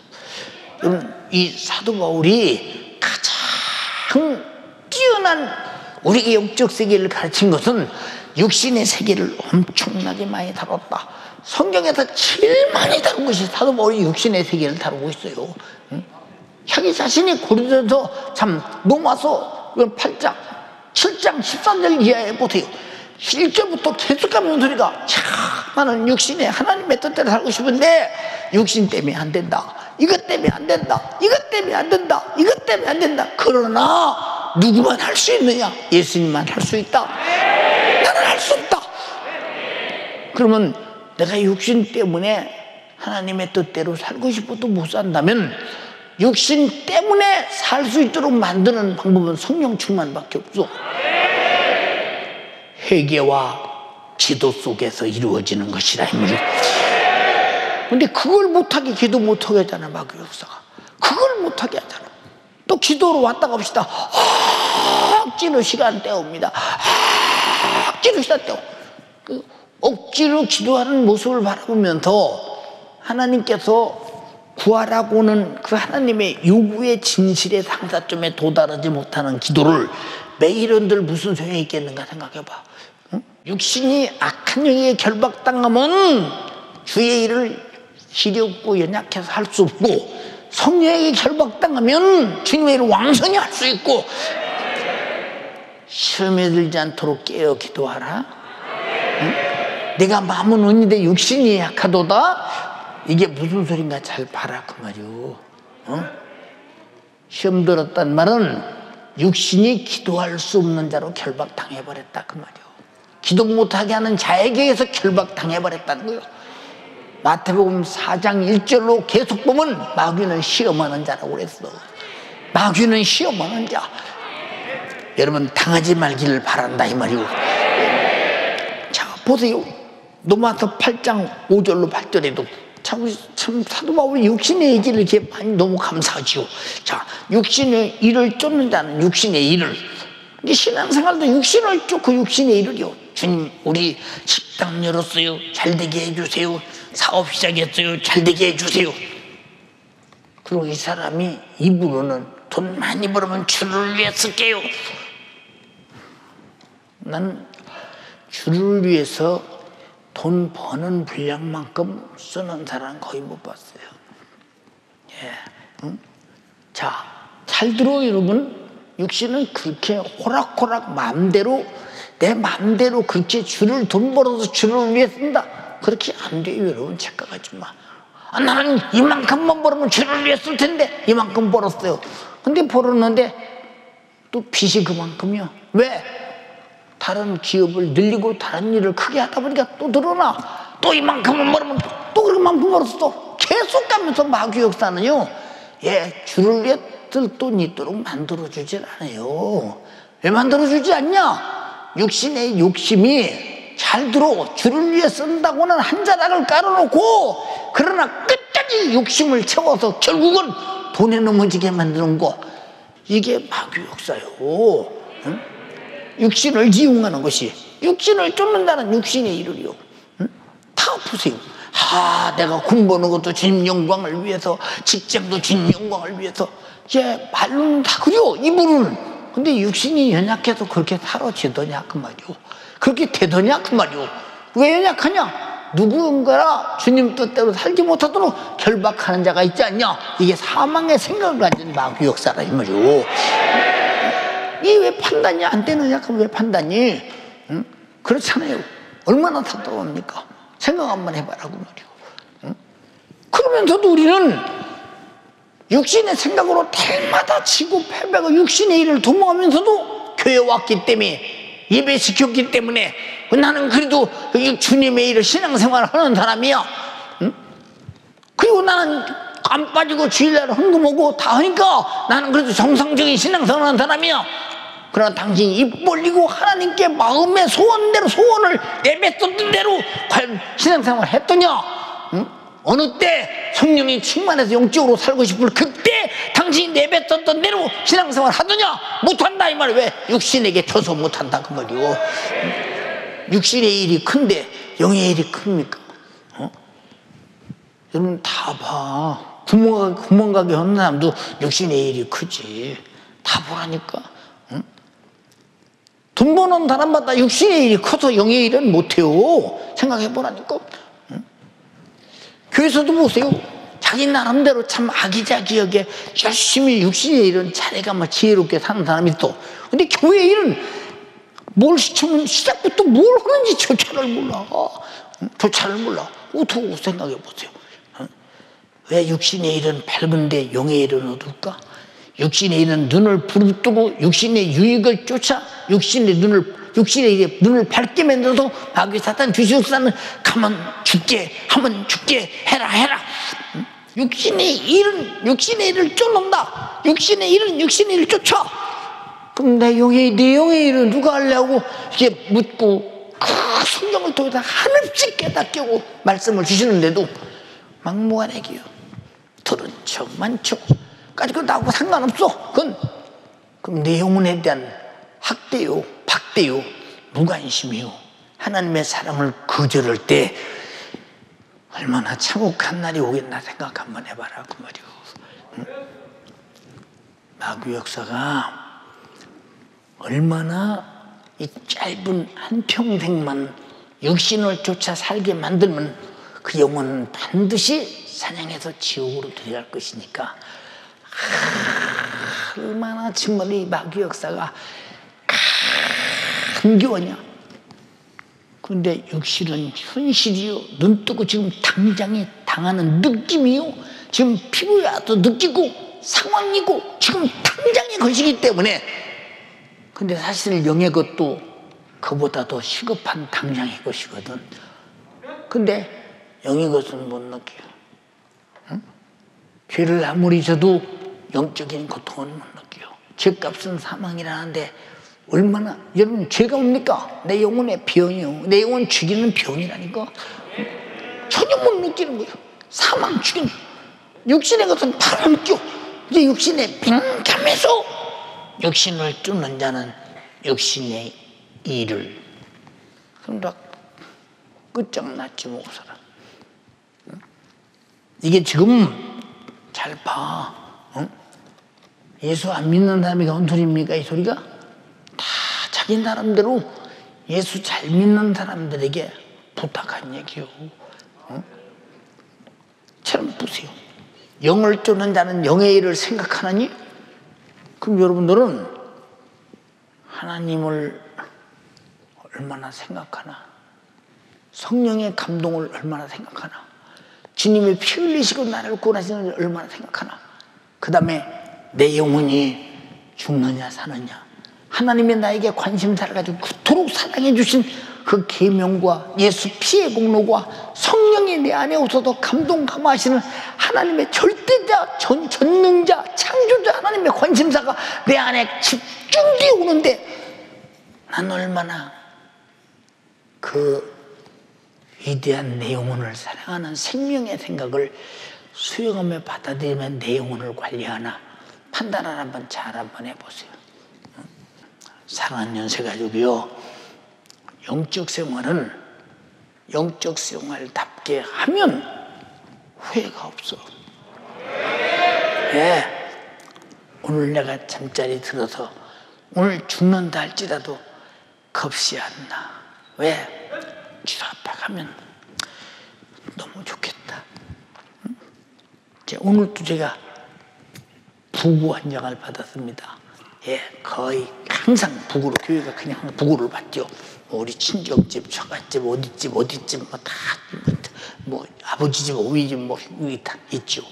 여러분, 이 사도 바울이 가장 뛰어난 우리에게 영적 세계를 가르친 것은 육신의 세계를 엄청나게 많이 다뤘다. 성경에서 제일 많이 다룬 것이 사도 바울이 육신의 세계를 다루고 있어요. 자기 자신이 고린도서 참 로마서 8장 7장 14절 이하에 보세요. 1절부터 계속 가면 소리가 참 나는 육신에 하나님의 뜻대로 살고 싶은데 육신 때문에 안 된다. 이것 때문에 안 된다. 이것 때문에 안 된다. 이것 때문에 안 된다. 그러나 누구만 할 수 있느냐? 예수님만 할 수 있다. 나는 할 수 없다. 그러면 내가 육신 때문에 하나님의 뜻대로 살고 싶어도 못 산다면 육신 때문에 살 수 있도록 만드는 방법은 성령 충만밖에 없어. 회개와 기도 속에서 이루어지는 것이라 이 말이야. 근데 그걸 못하게 기도 못하게 하잖아 마귀 역사가. 그걸 못하게 하잖아. 또 기도로 왔다 갑시다. 억지로 시간 때웁니다. 억지로 시간 때워. 그 억지로 기도하는 모습을 바라보면서 하나님께서 구하라고는 그 하나님의 요구의 진실의 상사점에 도달하지 못하는 기도를 매일 한들 무슨 소용이 있겠는가 생각해봐. 응? 육신이 악한 영에 결박당하면 주의 일을 힘이 없고 연약해서 할 수 없고, 성령에게 결박당하면 주님의 일을 왕성히 할 수 있고, 시험에 들지 않도록 깨어 기도하라. 응? 내가 마음은 온인데 육신이 약하도다. 이게 무슨 소린가 잘 봐라 그 말이오. 시험 들었단 말은 육신이 기도할 수 없는 자로 결박당해버렸다 그 말이오. 기도 못하게 하는 자에게서 결박당해버렸다는 거요. 마태복음 4장 1절로 계속 보면 마귀는 시험하는 자라고 그랬어. 마귀는 시험하는 자. 여러분 당하지 말기를 바란다 이 말이오. 자 보세요. 로마서 8장 5절로 8절에도 참 사도 바울이 육신의 의지를 이렇게 많이 너무 감사하지요. 자, 육신의 일을 쫓는 자는 육신의 일을, 신앙생활도 육신을 쫓고 육신의 일을요. 주님, 우리 식당 열었어요. 잘 되게 해주세요. 사업 시작했어요. 잘 되게 해주세요. 그리고 이 사람이 입으로는 돈 많이 벌으면 주를 위해 쓸게요. 난 주를 위해서 돈 버는 분량만큼 쓰는 사람 거의 못 봤어요. 예. 응? 자, 잘 들어 여러분. 육신은 그렇게 호락호락 마음대로, 내 마음대로 그렇게 돈 벌어서 주를 위해 쓴다. 그렇게 안 돼요 여러분. 착각하지 마. 아, 나는 이만큼만 벌으면 주를 위해 쓸 텐데 이만큼 벌었어요. 근데 벌었는데 또 빚이 그만큼이요. 왜? 다른 기업을 늘리고 다른 일을 크게 하다 보니까 또 늘어나. 또 이만큼만 벌으면 또 그만큼 벌었어. 계속 가면서 마귀 역사는요, 예, 주를 위해 쓸 돈 있도록 만들어주질 않아요. 왜 만들어주지 않냐? 육신의 욕심이, 잘 들어, 주를 위해 쓴다고는 한 자락을 깔아놓고, 그러나 끝까지 욕심을 채워서 결국은 돈에 넘어지게 만드는 거, 이게 마귀 역사요. 응? 육신을 이용하는 것이, 육신을 쫓는다는 육신의 일을요. 응? 다 보세요. 내가 공부하는 것도 주님 영광을 위해서, 직장도 주님 영광을 위해서. 예, 말로는 다 그래요, 입으로는. 근데 육신이 연약해서 그렇게 사라지더냐 그 말이오. 그렇게 되더냐 그 말이오. 왜 연약하냐? 누군가라 주님 뜻대로 살지 못하도록 결박하는 자가 있지 않냐? 이게 사망의 생각을 가진 마귀 역사라 이 말이오. 이게 왜 판단이 안 되느냐? 그럼 왜 판단이? 응? 그렇잖아요. 얼마나 답답합니까? 생각 한번 해봐라고 말이오. 응? 그러면서도 우리는 육신의 생각으로 때마다 지고 패배가 육신의 일을 도모하면서도 교회 왔기 때문에, 예배시켰기 때문에, 나는 그래도 주님의 일을 신앙생활을 하는 사람이야. 응? 그리고 나는 안 빠지고 주일날 헌금하고 다 하니까 나는 그래도 정상적인 신앙생활을 하는 사람이야. 그러나 당신이 입 벌리고 하나님께 마음의 소원대로, 소원을 내뱉었던 대로 과연 신앙생활을 했더냐? 응? 어느 때 성령이 충만해서 영적으로 살고 싶을 그때 당신이 내뱉었던 대로 신앙생활 하더냐? 못한다 이 말. 왜? 육신에게 져서 못한다 그 말이오. 육신의 일이 큰데 영의 일이 큽니까? 여러분 다 봐. 구멍 가게 하는 사람도 육신의 일이 크지. 다 보라니까. 응? 돈 버는 사람마다 육신의 일이 커서 영의 일은 못해요. 생각해 보라니까. 응? 교회에서도 보세요. 자기 나름대로 참 아기자기하게 열심히 육신의 일은 잘해가면 지혜롭게 사는 사람이 있어. 근데 교회 일은 뭘 시키면 시작부터 뭘 하는지 조차를 몰라. 조차를 몰라. 어떻게 생각해 보세요. 왜 육신의 일은 밝은데 영의 일은 어둘까? 육신의 일은 눈을 부릅뜨고 육신의 유익을 쫓아 육신의 일에 눈을 밝게 만들어서 마귀 사탄 주식사는 가면 죽게 하면 죽게 해라. 육신의 일을 쫓는다. 육신의 일은 육신의 일을 쫓아. 그럼 내 영의 일은 누가 하려고 이렇게 묻고 그 성경을 통해서 하늘씩 깨닫게 하고 말씀을 주시는데도 막무가내기요. 들은 척 많죠. 가지고 나하고 상관없어. 그럼 내 영혼에 대한 학대요, 박대요, 무관심이요. 하나님의 사랑을 거절할 때 얼마나 참혹한 날이 오겠나 생각 한번 해봐라 그 말이요. 응? 마귀 역사가 얼마나 이 짧은 한평생만 육신을 쫓아 살게 만들면 그 영혼은 반드시 사냥해서 지옥으로 들어갈 것이니까 얼마나 정말 이 마귀 역사가 간교하냐. 그런데 육신은 현실이요, 눈 뜨고 지금 당장에 당하는 느낌이요, 지금 피부에도 느끼고 상황이고 지금 당장의 것이기 때문에. 근데 사실 영의 것도 그보다 더 시급한 당장의 것이거든. 근데 영의 것은 못 느껴요. 응? 죄를 아무리 져도 영적인 고통은 못 느껴요. 죄값은 사망이라는데 얼마나, 여러분, 죄가 뭡니까? 내 영혼의 병이요, 내 영혼 죽이는 병이라니까. 전혀 못 느끼는 거예요. 사망, 죽이는. 육신의 것은 바로 느껴. 이제 육신에 민감해서 육신을 쫓는 자는 육신의 일을 그럼 다 끝장났지 뭐. 사람. 이게 지금 잘 봐. 예수 안 믿는 사람이 뭔 소리입니까? 이 소리가 다 자기 나름대로 예수 잘 믿는 사람들에게 부탁한 얘기요. 참 보세요. 영을 쫓는 자는 영의 일을 생각하나니? 그럼 여러분들은 하나님을 얼마나 생각하나? 성령의 감동을 얼마나 생각하나? 주님이 피 흘리시고 나를 구원하시는 걸 얼마나 생각하나? 그 다음에 내 영혼이 죽느냐 사느냐, 하나님이 나에게 관심사를 가지고 그토록 사랑해 주신 그 계명과 예수 피의 공로와 성령이 내 안에 오셔서 감동 감화하시는 하나님의 절대자, 전능자, 창조자 하나님의 관심사가 내 안에 집중되어 오는데 난 얼마나 그 위대한 내 영혼을 사랑하는 생명의 생각을 수용하며 받아들이면 내 영혼을 관리하나 판단을 한번 잘 한번 해보세요. 사랑하는 연세가족이요, 영적 생활은 영적 생활답게 하면 후회가 없어. 예. 오늘 내가 잠자리 들어서 오늘 죽는다 할지라도 겁이 안 나. 왜? 주사 앞에 가면 너무 좋겠다. 오늘도 제가 부고 한 장을 받았습니다. 예, 거의 항상 부고로, 교회가 그냥 부고를 받죠. 우리 친정집, 처갓집, 어디집, 뭐 다, 뭐 아버지 집, 어머니 집, 뭐 다 있죠.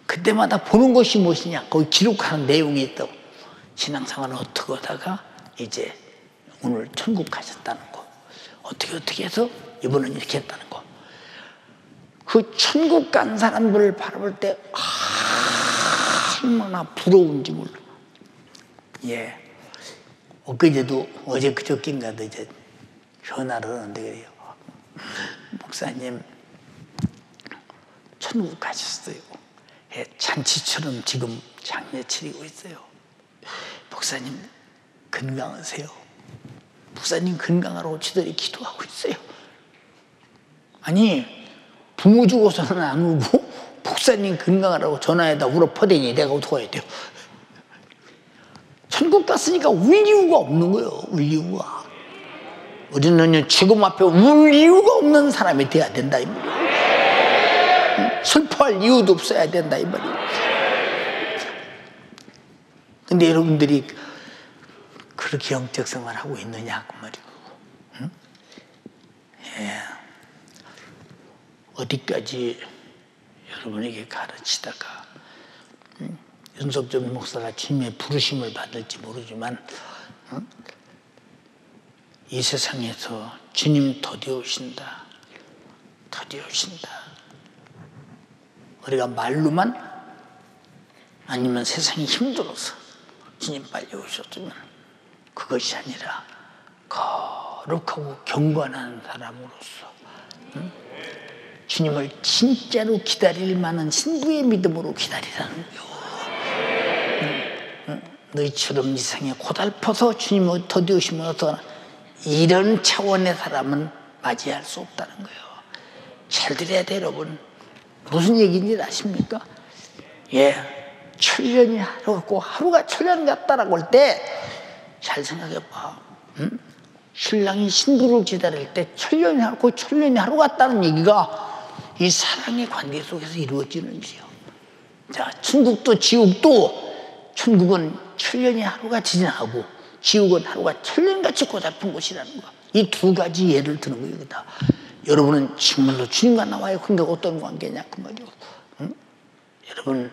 그때마다 보는 것이 무엇이냐? 거기 기록하는 내용이 있다고. 신앙생활은 어떻게 하다가 이제 오늘 천국 가셨다는 거. 어떻게 해서 이번은 이렇게 했다는 거. 그 천국 간 사람들을 바라볼 때 얼마나 부러운지 몰라. 예. 어제 그저께인가도 이제 전화를 하는데 그래요. 목사님, 천국 가셨어요. 예, 잔치처럼 지금 장례 치르고 있어요. 목사님 건강하세요. 목사님 건강하라고 지들이 기도하고 있어요. 아니, 부모 죽어서는 안 울고 목사님 건강하라고 전화에다 울어 퍼대니 내가 어떻게 해야 돼요? 천국 갔으니까 울 이유가 없는 거예요. 울 이유가. 우리는 죽음 앞에 울 이유가 없는 사람이 돼야 된다 이 말이에요. 슬퍼할 이유도 없어야 된다 이 말이에요. 근데 여러분들이 그렇게 영적 생활을 하고 있느냐 그 말이고. 응? 예. 어디까지 여러분에게 가르치다가 윤석준 목사가 주님의 부르심을 받을지 모르지만 이 세상에서 주님 더디어 오신다. 더디어 오신다. 우리가 말로만 아니면 세상이 힘들어서 주님 빨리 오셨으면 그것이 아니라 거룩하고 경건한 사람으로서 주님을 진짜로 기다릴 만한 신부의 믿음으로 기다리라는 거예요. 너희처럼 이상에 고달퍼서 주님을 더디우시면 어떠나 이런 차원의 사람은 맞이할 수 없다는 거예요. 잘 들어야 돼 여러분. 무슨 얘기인지 아십니까? 예, 천년이 하루 같고 하루가 천년 같다라고 할 때 잘 생각해봐. 응? 신랑이 신부를 기다릴 때 천년이 하루고 천년이 하루 같다는 얘기가 이 사랑의 관계 속에서 이루어지는지요. 자, 천국도 지옥도 천국은 천년이 하루가 지나고 지옥은 하루가 천년같이 고달픈 곳이라는 거. 이 두 가지 예를 드는 거예요. 다. 여러분은 정말로 주님과 나와의 관계가 어떤 관계냐 그 말이요. 응? 여러분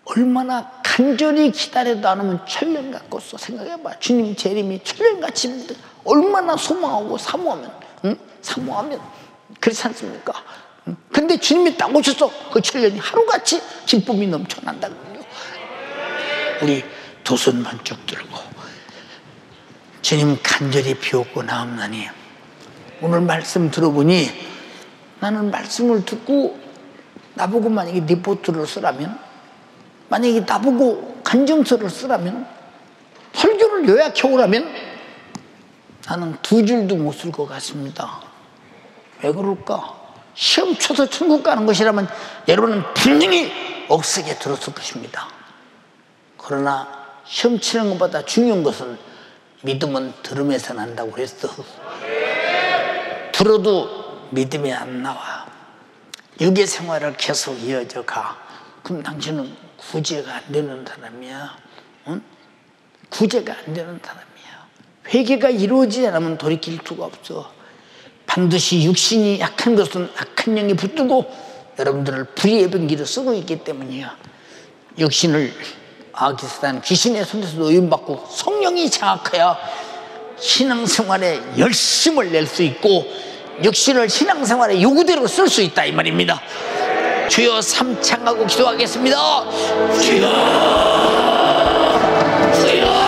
얼마나 간절히 기다려도 안 오면 천년 같고서 생각해봐. 주님 재림이 천년같이 얼마나 소망하고 사모하면, 응? 사모하면 그렇지 않습니까? 응? 근데 주님이 딱 오셔서 그 천년이 하루같이 기쁨이 넘쳐난다는 거예요. 우리 두 손 번쩍 들고 주님 간절히 비웃고 나옵나니 오늘 말씀 들어보니 나는 말씀을 듣고 나보고 만약에 리포트를 쓰라면, 만약에 나보고 간증서를 쓰라면, 설교를 요약해 오라면 나는 두 줄도 못 쓸 것 같습니다. 왜 그럴까? 시험 쳐서 천국 가는 것이라면 여러분은 분명히 억세게 들었을 것입니다. 그러나 시험 치는 것보다 중요한 것은 믿음은 들음에서 난다고 그랬어. 들어도 믿음이 안 나와. 육의 생활을 계속 이어져 가. 그럼 당신은 구제가 안 되는 사람이야. 응? 구제가 안 되는 사람이야. 회개가 이루어지지 않으면 돌이킬 수가 없어. 반드시 육신이 약한 것은 악한 영이 붙들고 여러분들을 불의의 병기로 쓰고 있기 때문이야. 육신을 아기스탄 귀신의 손에서 노임받고 성령이 장악해야 신앙생활에 열심을 낼 수 있고 육신을 신앙생활의 요구대로 쓸 수 있다 이 말입니다. 주여 삼창하고 기도하겠습니다. 주여, 주여.